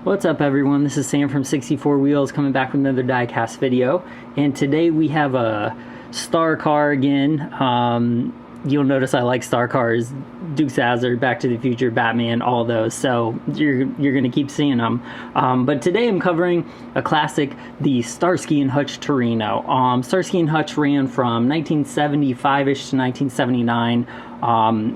What's up everyone, this is Sam from 64 Wheels coming back with another diecast video, and today we have a star car again. You'll notice I like star cars, Dukes of Hazzard, Back to the Future, Batman, all those, so you're gonna keep seeing them. But today I'm covering a classic, the Starsky and Hutch Torino. Starsky and Hutch ran from 1975-ish to 1979.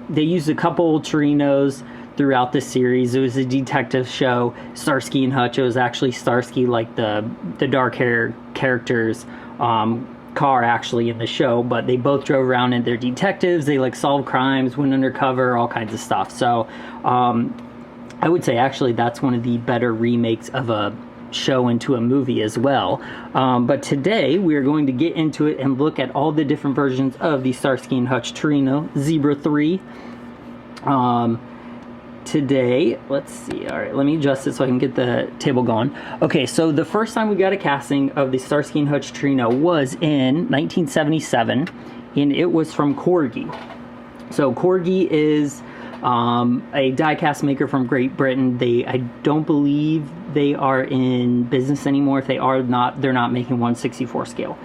They used a couple Torinos throughout the series. It was a detective show, Starsky and Hutch. It was actually Starsky, like the dark hair character's car actually in the show, but they both drove around and they're detectives. They like solve crimes, went undercover, all kinds of stuff. So I would say actually that's one of the better remakes of a show into a movie as well. But today we're going to get into it and look at all the different versions of the Starsky and Hutch Torino Zebra 3. Today, let's see, all right, let me adjust it so I can get the table going. Okay, so the first time we got a casting of the Starsky and Hutch Torino was in 1977, and it was from Corgi. So Corgi is a die-cast maker from Great Britain. I don't believe they are in business anymore. If they are not, they're not making 1/64 scale.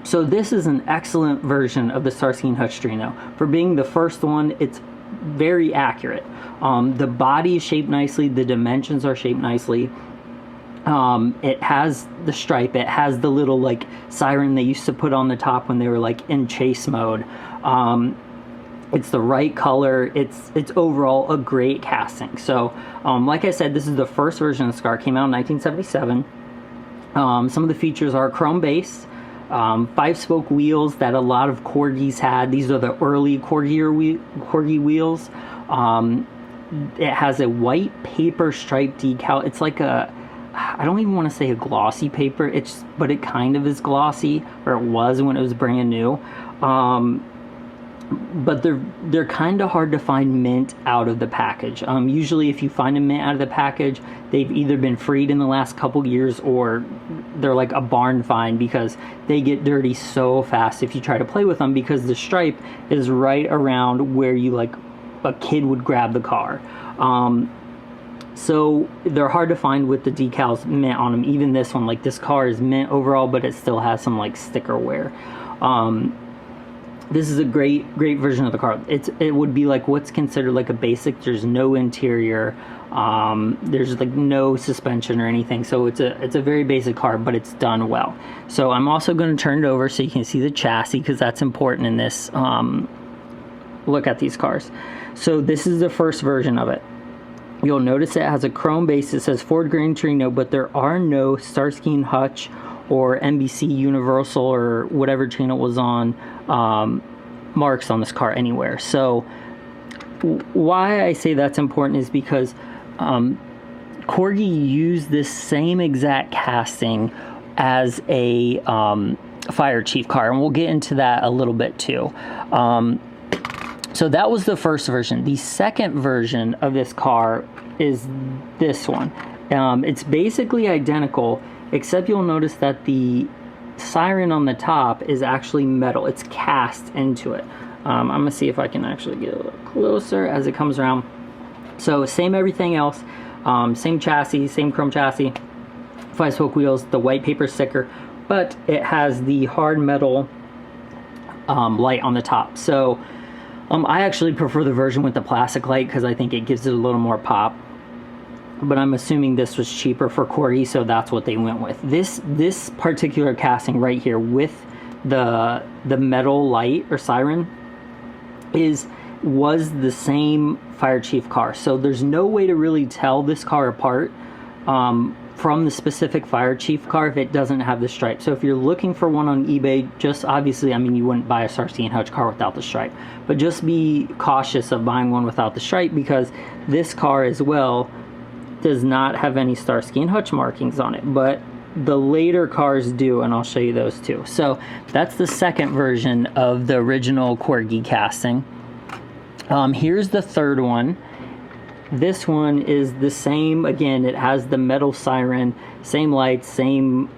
So this is an excellent version of the Starsky and Hutch Torino. For being the first one, it's very accurate. The body is shaped nicely, the dimensions are shaped nicely. It has the stripe, it has the little like siren they used to put on the top when they were like in chase mode. It's the right color. It's overall a great casting. So like I said, this is the first version of this car. Came out in 1977. Some of the features are chrome base, 5-spoke wheels that a lot of Corgis had. These are the early Corgi wheels. It has a white paper stripe decal. It's like I don't even want to say a glossy paper, but it kind of is glossy, or it was when it was brand new. But they're kind of hard to find mint out of the package. Usually if you find a mint out of the package, they've either been freed in the last couple years or they're like a barn find, because they get dirty so fast if you try to play with them, because the stripe is right around where you like a kid would grab the car. So they're hard to find with the decals mint on them. Even this one, like this car is mint overall, but it still has some like sticker wear. This is a great version of the car. It would be like what's considered like a basic. There's no interior, there's like no suspension or anything, so it's a very basic car, but it's done well. So I'm also going to turn it over so you can see the chassis, because that's important in this look at these cars. So this is the first version of it. You'll notice it has a chrome base. It says Ford Gran Torino, but there are no Starsky and Hutch or NBC Universal or whatever channel was on marks on this car anywhere. So why I say that's important is because Corgi used this same exact casting as a fire chief car, and we'll get into that a little bit too. So that was the first version. The second version of this car is this one. It's basically identical, except you'll notice that the siren on the top is actually metal. It's cast into it. I'm gonna see if I can actually get a little closer as it comes around. So same everything else, same chassis, same chrome chassis, 5-spoke wheels, the white paper sticker, but it has the hard metal light on the top. So I actually prefer the version with the plastic light because I think it gives it a little more pop. But I'm assuming this was cheaper for Corgi, so that's what they went with. This particular casting right here with the metal light or siren was the same fire chief car. So there's no way to really tell this car apart from the specific fire chief car if it doesn't have the stripe. So if you're looking for one on eBay, just obviously, I mean, you wouldn't buy a Starsky and Hutch car without the stripe, but just be cautious of buying one without the stripe, because this car as well does not have any Starsky and Hutch markings on it, but the later cars do, and I'll show you those too. So that's the second version of the original Corgi casting. Here's the third one. This one is the same. Again, it has the metal siren, same lights, same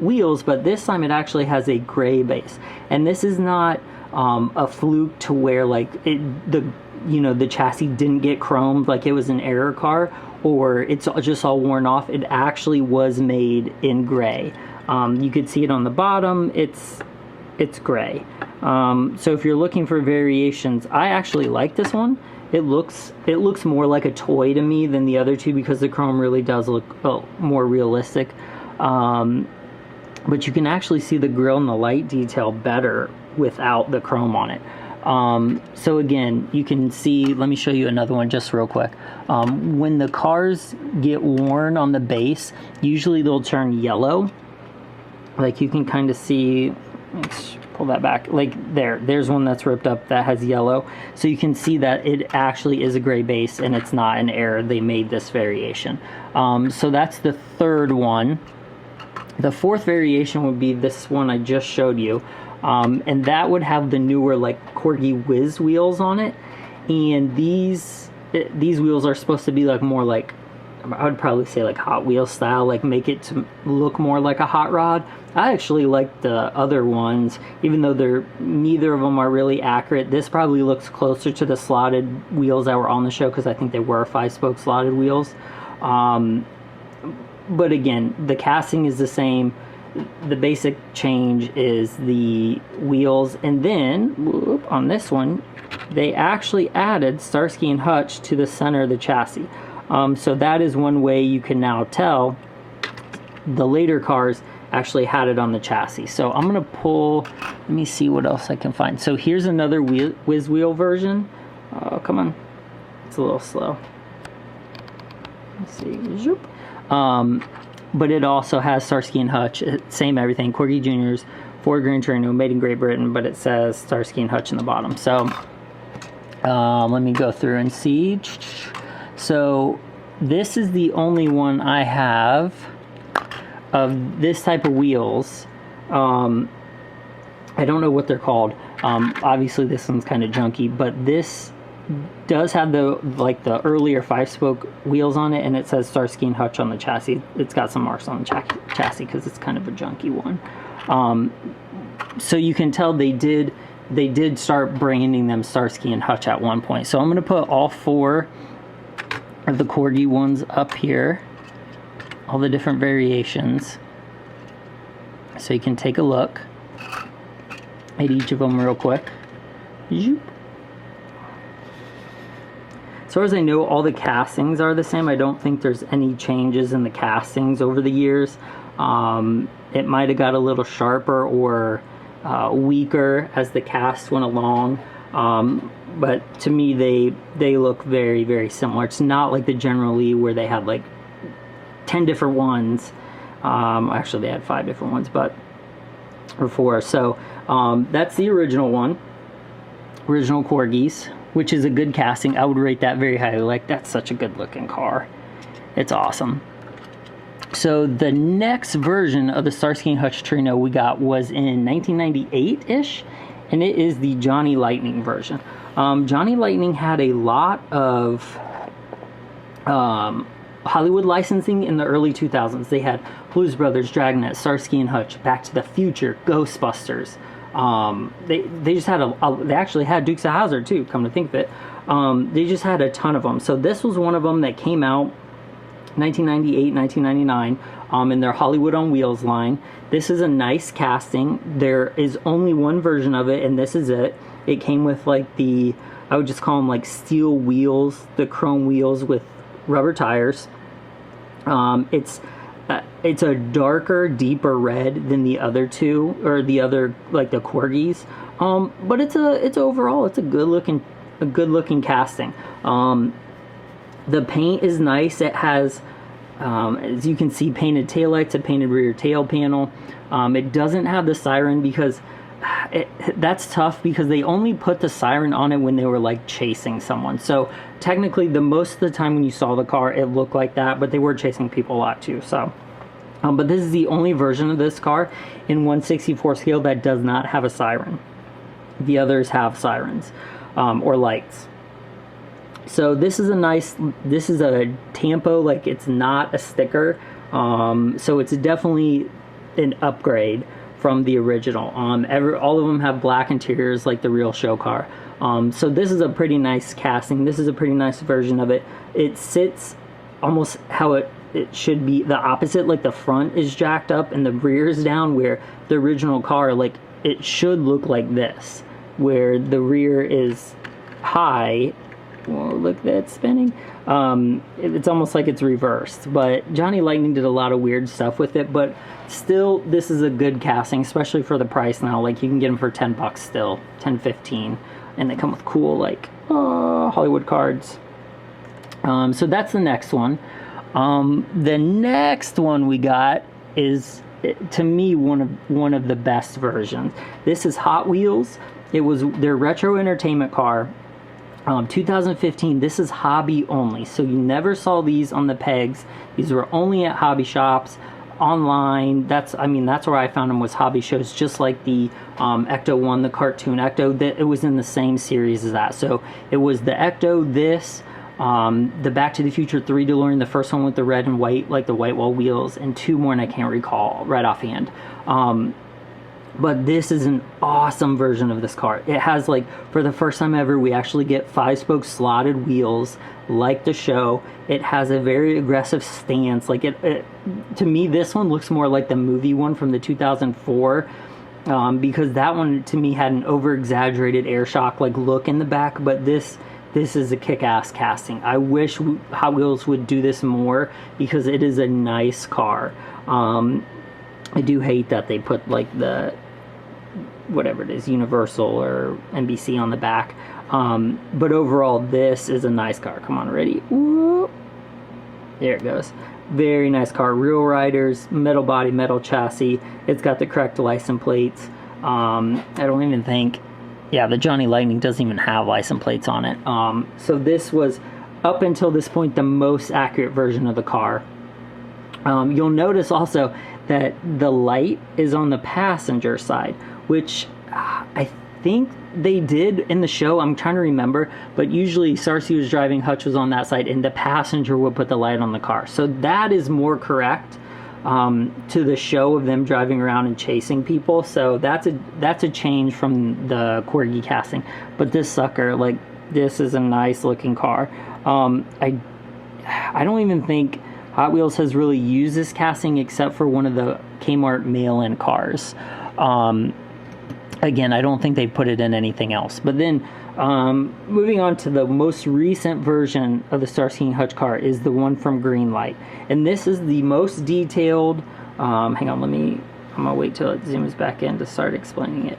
wheels, but this time it actually has a gray base. And this is not a fluke to where like the chassis didn't get chromed like it was an error car. or it's just all worn off. It actually was made in gray. You could see it on the bottom. It's gray. So if you're looking for variations, I actually like this one. It looks more like a toy to me than the other two because the chrome really does look more realistic. But you can actually see the grille and the light detail better without the chrome on it. So again, you can see, let me show you another one just real quick. When the cars get worn on the base, usually they'll turn yellow. Like you can kind of see, let's pull that back, like there's one that's ripped up that has yellow. So you can see that it actually is a gray base and it's not an error. They made this variation. So that's the third one. The fourth variation would be this one I just showed you. And that would have the newer like Corgi Whiz wheels on it. And these wheels are supposed to be like more like, I would probably say like Hot Wheels style, like make it to look more like a hot rod. I actually like the other ones, even though neither of them are really accurate. This probably looks closer to the slotted wheels that were on the show because I think they were 5-spoke slotted wheels. But again, the casting is the same. The basic change is the wheels, and then whoop, on this one, they actually added Starsky and Hutch to the center of the chassis. So that is one way you can now tell the later cars actually had it on the chassis. So I'm gonna pull, let me see what else I can find. So here's another whiz wheel version. Oh, come on, it's a little slow. Let's see, zoop. But it also has Starsky and Hutch, same everything, Corgi Jr.'s, Ford Gran Torino, made in Great Britain, but it says Starsky and Hutch in the bottom. So let me go through and see. So this is the only one I have of this type of wheels. I don't know what they're called. Obviously this one's kind of junky, but this does have the earlier 5-spoke wheels on it, and it says Starsky and Hutch on the chassis. It's got some marks on the chassis because it's kind of a junky one. So you can tell they did start branding them Starsky and Hutch at one point. So I'm going to put all 4 of the Corgi ones up here, all the different variations, so you can take a look at each of them real quick. Zoop. As far as I know, all the castings are the same. I don't think there's any changes in the castings over the years. It might have got a little sharper or weaker as the cast went along. But to me, they look very, very similar. It's not like the General Lee where they had like 10 different ones. Actually, they had 5 different ones, or 4. So that's the original one, original Corgis, which is a good casting. I would rate that very highly. Like, that's such a good looking car. It's awesome. So the next version of the Starsky and Hutch Torino we got was in 1998-ish, and it is the Johnny Lightning version. Johnny Lightning had a lot of Hollywood licensing in the early 2000s. They had Blues Brothers, Dragnet, Starsky and Hutch, Back to the Future, Ghostbusters. They just had they actually had Dukes of Hazzard too, come to think of it. They just had a ton of them. So this was one of them that came out 1998, 1999, in their Hollywood on Wheels line. This is a nice casting. There is only one version of it, and this is it. It came with like I would just call them like steel wheels, the chrome wheels with rubber tires. It's a darker, deeper red than the other two, or the other, like the Corgis. But it's overall a good looking casting. The paint is nice. It has, as you can see, painted taillights, a painted rear tail panel. It doesn't have the siren because that's tough, because they only put the siren on it when they were like chasing someone. So technically, most of the time when you saw the car, it looked like that, but they were chasing people a lot too. So, but this is the only version of this car in 1/64 scale that does not have a siren. The others have sirens or lights. So this is a tampo, like it's not a sticker. So it's definitely an upgrade from the original. All of them have black interiors like the real show car. So this is a pretty nice casting. This is a pretty nice version of it. It sits almost how it should be the opposite, like the front is jacked up and the rear is down, where the original car, like, it should look like this, where the rear is high. Whoa, look, that's spinning. It's almost like it's reversed, but Johnny Lightning did a lot of weird stuff with it, but still, this is a good casting, especially for the price now. Like, you can get them for $10 still, 10, 15, and they come with cool, like, Hollywood cards. So that's the next one. The next one we got is, to me, one of the best versions. This is Hot Wheels. It was their retro entertainment car. 2015. This is hobby only, so you never saw these on the pegs. These were only at hobby shops, online. That's where I found them, was hobby shows, just like the Ecto one, the cartoon Ecto. That it was in the same series as that. So it was the Ecto, this, the Back to the Future 3 DeLorean, the first one with the red and white, like the white wall wheels, and two more, and I can't recall right offhand. But this is an awesome version of this car. It has, like, for the first time ever, we actually get 5-spoke slotted wheels, like the show. It has a very aggressive stance. Like, to me, this one looks more like the movie one from the 2004, because that one, to me, had an over-exaggerated air shock, like, look in the back. But this is a kick-ass casting. I wish Hot Wheels would do this more, because it is a nice car. I do hate that they put, like, the, whatever it is, Universal or NBC on the back. But overall, this is a nice car. Come on, ready? Whoop. There it goes. Very nice car. Real riders, metal body, metal chassis. It's got the correct license plates. I don't even think, yeah, the Johnny Lightning doesn't even have license plates on it. So this was, up until this point, the most accurate version of the car. You'll notice also that the light is on the passenger side, which I think they did in the show. I'm trying to remember, but usually Starsky was driving, Hutch was on that side, and the passenger would put the light on the car. So that is more correct to the show of them driving around and chasing people. So that's a change from the Corgi casting. But this sucker, like, this is a nice looking car. I don't even think Hot Wheels has really used this casting except for one of the Kmart mail-in cars. Again, I don't think they put it in anything else. But then, moving on to the most recent version of the Starsky Hutch car is the one from Greenlight. And this is the most detailed, hang on, I'm gonna wait till it zooms back in to start explaining it.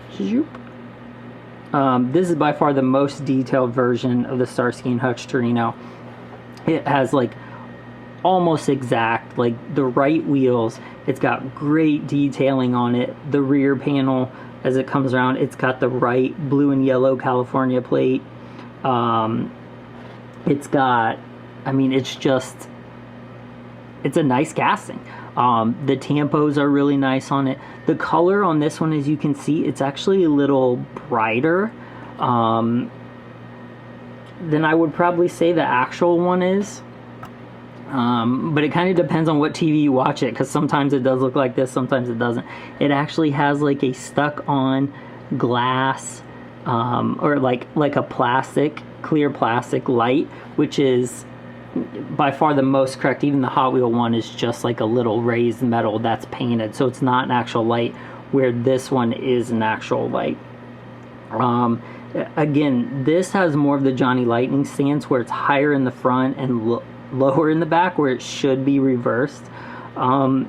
This is by far the most detailed version of the Starsky Hutch Torino. It has, like, almost exact, like, the right wheels. It's got great detailing on it. The rear panel, as it comes around, it's got the right blue and yellow California plate. It's got, it's a nice casting. The tampos are really nice on it. The color on this one, as you can see, it's actually a little brighter than I would probably say the actual one is. But it kind of depends on what TV you watch it, because sometimes it does look like this, sometimes it doesn't. It actually has, like, a stuck-on glass, or like a plastic, clear plastic light, which is by far the most correct. Even the Hot Wheel one is just like a little raised metal that's painted, so it's not an actual light, where this one is an actual light. Again, this has more of the Johnny Lightning stance, where it's higher in the front and lower in the back, where it should be reversed. But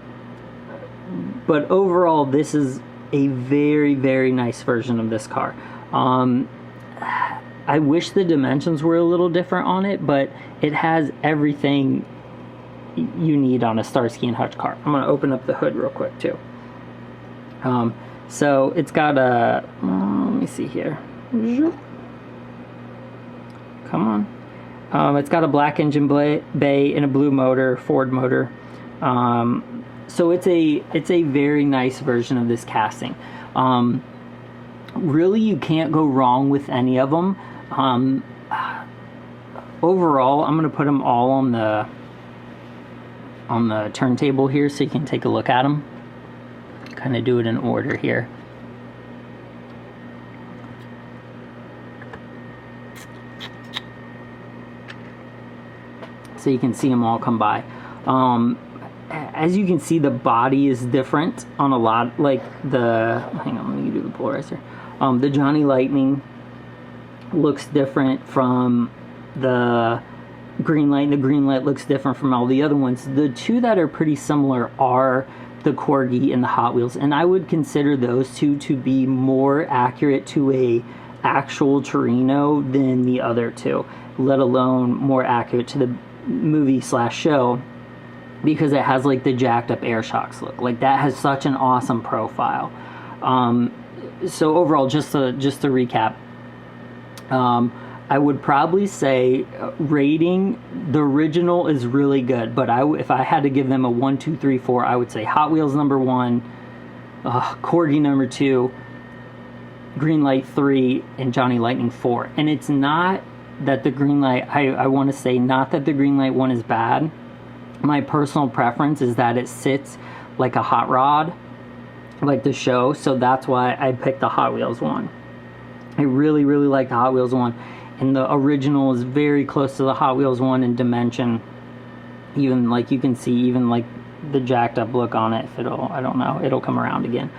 overall, this is a very, very nice version of this car. I wish the dimensions were a little different on it, but it has everything you need on a Starsky and Hutch car. I'm going to open up the hood real quick too. So it's got a, let me see here. Come on. It's got a black engine bay and a blue motor, Ford motor. So it's a very nice version of this casting. Really, you can't go wrong with any of them. Overall, I'm going to put them all on the turntable here so you can take a look at them. Kind of do it in order here. so you can see them all come by. As you can see, the body is different on a lot, like hang on, let me do the polarizer. The Johnny Lightning looks different from the Greenlight. The Greenlight looks different from all the other ones. The two that are pretty similar are the Corgi and the Hot Wheels, and I would consider those two to be more accurate to a actual Torino than the other two, let alone more accurate to the movie / show, because it has like the jacked up air shocks look. Like that has such an awesome profile. So overall, just to recap, I would probably say rating, the original is really good, but if I had to give them a 1, 2, 3, 4, I would say Hot Wheels number 1, Corgi number 2, Greenlight 3, and Johnny Lightning 4. And it's not that the Greenlight, I want to say not that the Greenlight 1 is bad. My personal preference is that it sits like a hot rod, like the show, so that's why I picked the Hot Wheels one. I really, really like the Hot Wheels one, and the original is very close to the Hot Wheels one in dimension. Even like you can see, even like the jacked up look on it. If I don't know, it'll come around again.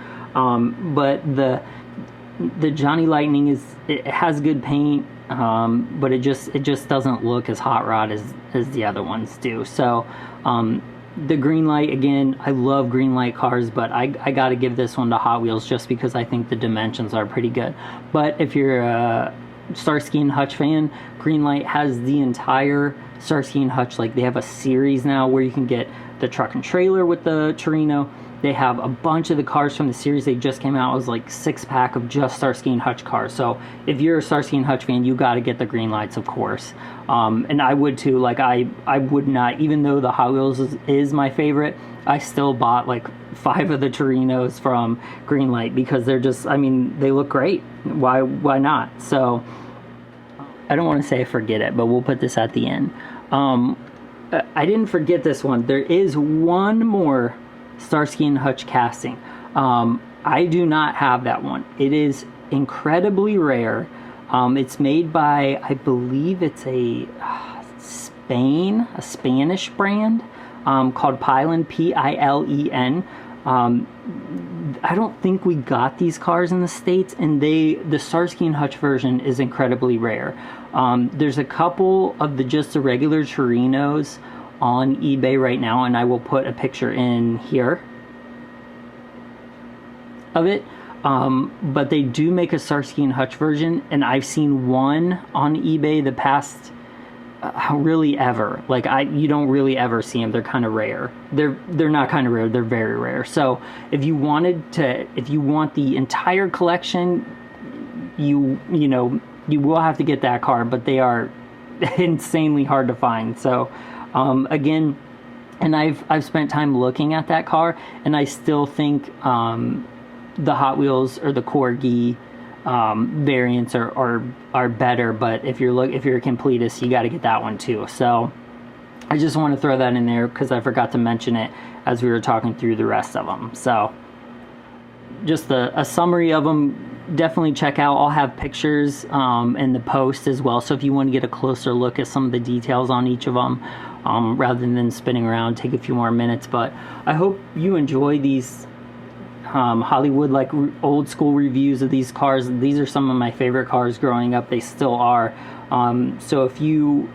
But the Johnny Lightning it has good paint, but it just doesn't look as hot rod as the other ones do. So the Greenlight, again, I love Greenlight cars, but I got to give this one to Hot Wheels just because I think the dimensions are pretty good. But if you're a Starsky and Hutch fan, Greenlight has the entire Starsky and Hutch, like they have a series now where you can get the truck and trailer with the Torino. They have a bunch of the cars from the series. They just came out. It was like 6-pack of just Starsky and Hutch cars. So if you're a Starsky and Hutch fan, you got to get the Greenlights, of course. And I would too. Like I would not, even though the Hot Wheels is my favorite, I still bought like 5 of the Torinos from Greenlight because they're just, I mean, they look great. Why not? So I don't want to say I forget it, but we'll put this at the end. I didn't forget this one. There is one more Starsky and Hutch casting. I do not have that one. It is incredibly rare. It's made by, I believe it's a Spanish brand called Pilen, P-I-L-E-N. I don't think we got these cars in the States, and the Starsky and Hutch version is incredibly rare. There's a couple of just the regular Torinos on eBay right now, and I will put a picture in here of it. But they do make a Starsky and Hutch version, and I've seen one on eBay the past really ever. Like you don't really ever see them. They're kind of rare. They're not kind of rare. They're very rare. So if you want the entire collection, you will have to get that car, but they are insanely hard to find. So again, and I've spent time looking at that car, and I still think the Hot Wheels or the Corgi variants are better. But if you're a completist, you got to get that one too. So I just want to throw that in there because I forgot to mention it as we were talking through the rest of them. So just a summary of them. Definitely check out. I'll have pictures in the post as well. So if you want to get a closer look at some of the details on each of them, rather than spinning around, take a few more minutes. But I hope you enjoy these Hollywood, like old school reviews of these cars. These are some of my favorite cars growing up. They still are. So if you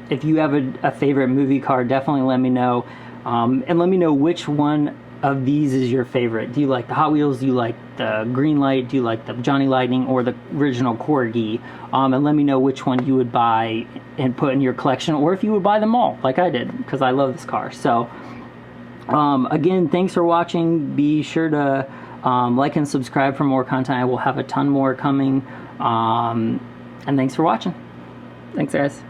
have a favorite movie car, definitely let me know. And let me know which one of these is your favorite. Do you like the Hot Wheels? Do you like the Greenlight? Do you like the Johnny Lightning or the original Corgi? And let me know which one you would buy and put in your collection, or if you would buy them all like I did, because I love this car. So again, thanks for watching. Be sure to like and subscribe for more content. I will have a ton more coming. And thanks for watching. Thanks, guys.